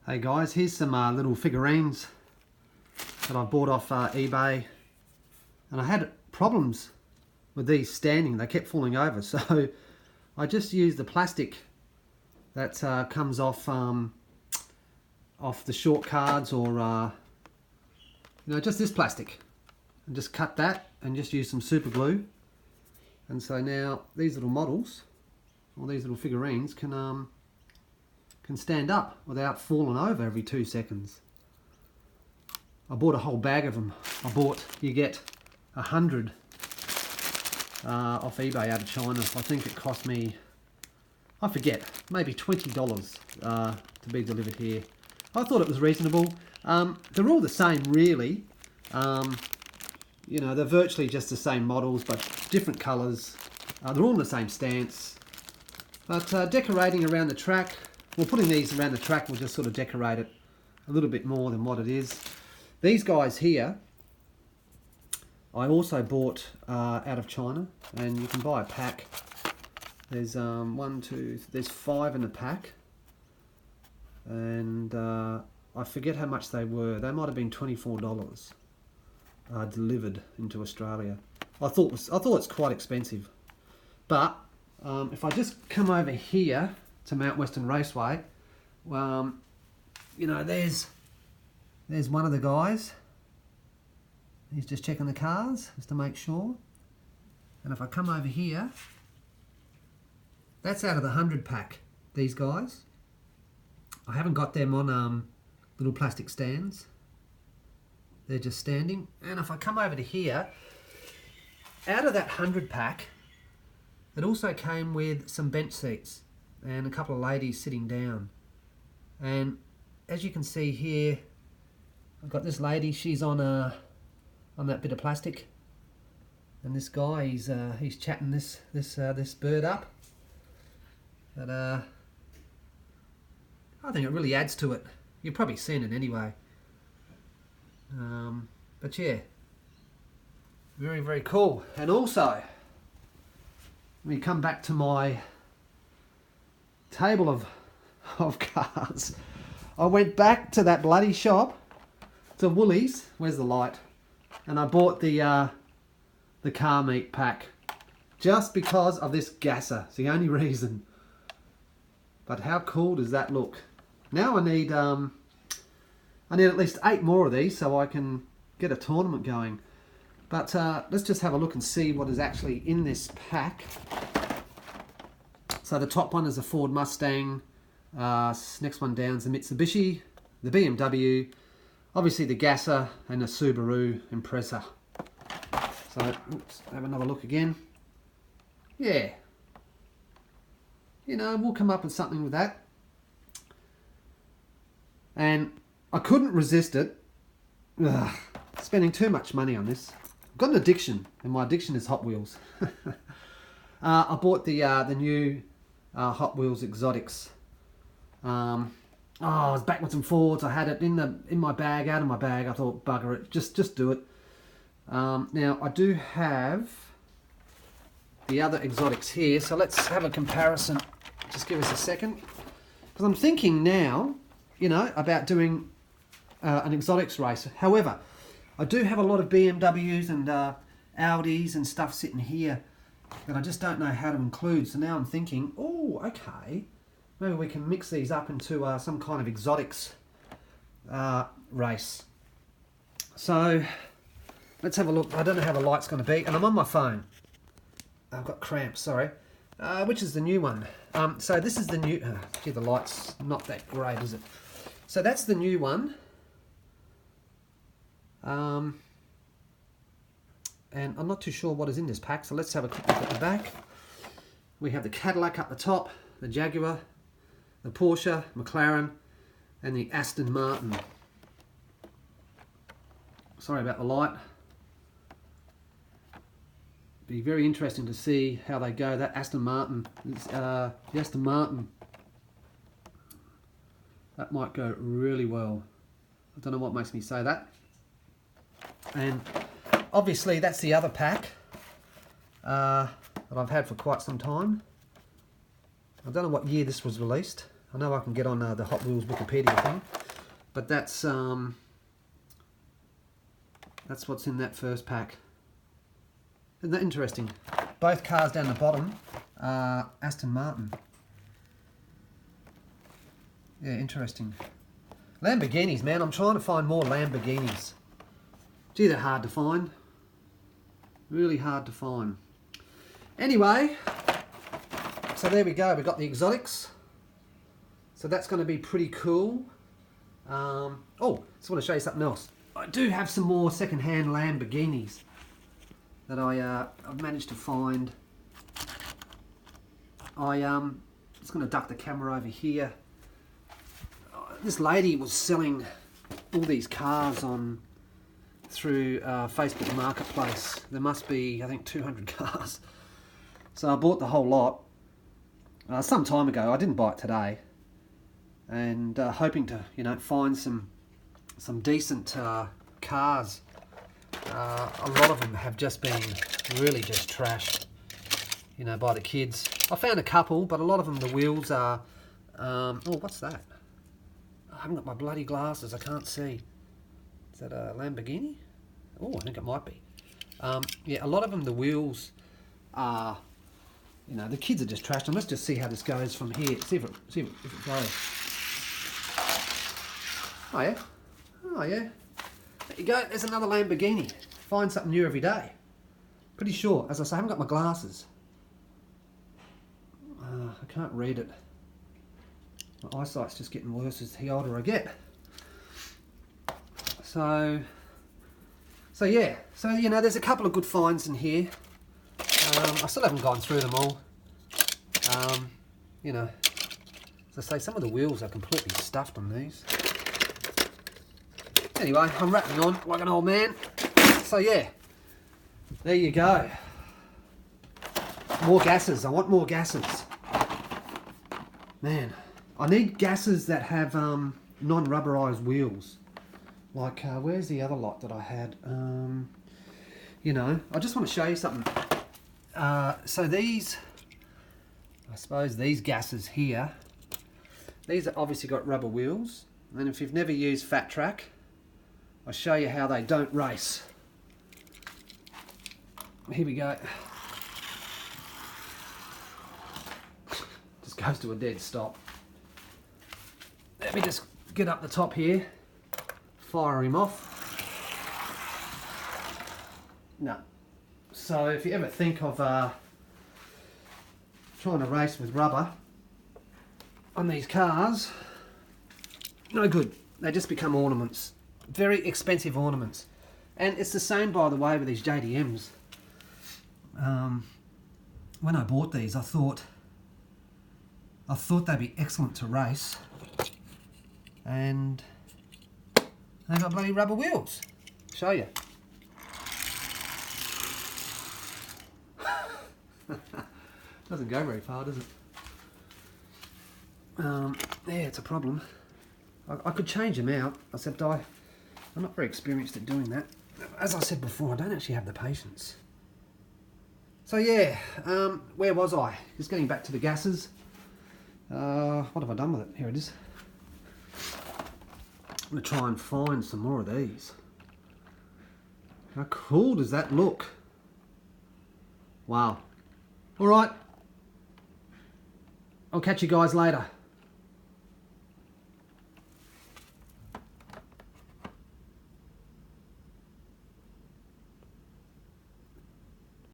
Hey guys, here's some little figurines that I bought off eBay, and I had problems with these standing. They kept falling over, so I just used the plastic that comes off the short cards, or just this plastic, and just cut that and just use some super glue. And so now these little models, or these little figurines, can stand up without falling over every 2 seconds. I bought a whole bag of them. You get 100 off eBay out of China. I think it cost me, I forget, maybe $20 to be delivered here. I thought it was reasonable. They're all the same, really. They're virtually just the same models, but different colours. They're all in the same stance. But decorating around the track, putting these around the track will just sort of decorate it a little bit more than what it is. These guys here, I also bought out of China, and you can buy a pack. There's there's 5 in a pack, and I forget how much they were. They might have been $24 delivered into Australia. I thought it's quite expensive, but if I just come over here to Mount Western Raceway, there's one of the guys. He's just checking the cars just to make sure. And if I come over here, that's out of the 100 pack, these guys. I haven't got them on little plastic stands. They're just standing. And if I come over to here, out of that 100 pack, it also came with some bench seats and a couple of ladies sitting down. And as you can see here, I've got this lady. She's on that bit of plastic, and this guy, he's chatting this bird up. But I think it really adds to it. You've probably seen it anyway. But yeah, very, very cool. And also, when you come back to my table of cars, I went back to that bloody shop, to Woolies. Where's the light? And I bought the car meat pack just because of this gasser. It's the only reason. But how cool does that look? Now I need at least 8 more of these so I can get a tournament going. But let's just have a look and see what is actually in this pack. So the top one is a Ford Mustang. Next one down is the Mitsubishi, the BMW, obviously the Gasser, and the Subaru Impreza. So, have another look again. Yeah. We'll come up with something with that. And I couldn't resist it. Spending too much money on this. I've got an addiction, and my addiction is Hot Wheels. I bought the new Hot Wheels Exotics. I was backwards and forwards. I had it in my bag, out of my bag. I thought, bugger it, just do it. Now I do have the other exotics here, so let's have a comparison. Just give us a second, because I'm thinking now, about doing an exotics race. However, I do have a lot of BMWs and Audis and stuff sitting here that I just don't know how to include. So now I'm thinking, oh, okay, maybe we can mix these up into some kind of exotics race. So let's have a look. I don't know how the light's going to be, and I'm on my phone. I've got cramps, sorry. Which is the new one? So this is the new... gee, the light's not that great, is it? So that's the new one. And I'm not too sure what is in this pack, so let's have a quick look at the back. We have the Cadillac up the top, the Jaguar, the Porsche, McLaren, and the Aston Martin. Sorry about the light. Be very interesting to see how they go. That Aston Martin, the Aston Martin, that might go really well. I don't know what makes me say that. And obviously that's the other pack that I've had for quite some time. I don't know what year this was released. I know I can get on the Hot Wheels Wikipedia thing, but that's what's in that first pack. Isn't that interesting? Both cars down the bottom are Aston Martin. Yeah, interesting. Lamborghinis, man. I'm trying to find more Lamborghinis. Gee, they're hard to find. Really hard to find. Anyway, so there we go. We've got the exotics. So that's going to be pretty cool. Oh, just want to show you something else. I do have some more second-hand Lamborghinis that I've managed to find. Just going to duck the camera over here. This lady was selling all these cars through Facebook Marketplace. There must be, I think, 200 cars. So I bought the whole lot some time ago. I didn't buy it today, and hoping to, you know, find some decent cars. A lot of them have just been really just trashed, you know, by the kids. I found a couple, but a lot of them, the wheels are. Oh, what's that? I haven't got my bloody glasses. I can't see. Is that a Lamborghini? Oh, I think it might be. Yeah, a lot of them, the wheels are, you know, the kids are just trashed. And let's just see how this goes from here. See if it goes. Oh yeah. Oh yeah. There you go. There's another Lamborghini. Find something new every day. Pretty sure. As I say, I haven't got my glasses. I can't read it. My eyesight's just getting worse as the older I get. So yeah. So, you know, there's a couple of good finds in here. I still haven't gone through them all. You know, as I say, some of the wheels are completely stuffed on these. Anyway, I'm rattling on like an old man. So yeah, there you go. More gases. I want more gases. Man, I need gases that have non-rubberized wheels. Like, where's the other lot that I had? You know, I just want to show you something. So these, I suppose these gases here, these are obviously got rubber wheels. And if you've never used Fat Track, I'll show you how they don't race. Here we go. Just goes to a dead stop. Let me just get up the top here. Fire him off. No. So if you ever think of trying to race with rubber on these cars, no good. They just become ornaments. Very expensive ornaments. And it's the same, by the way, with these JDMs. When I bought these, I thought they'd be excellent to race. And they've got bloody rubber wheels. Show you. Doesn't go very far, does it? Yeah, it's a problem. I could change them out, except I'm not very experienced at doing that. As I said before, I don't actually have the patience. So yeah, where was I? Just getting back to the gases. What have I done with it? Here it is. I'm going to try and find some more of these. How cool does that look? Wow. Alright. I'll catch you guys later.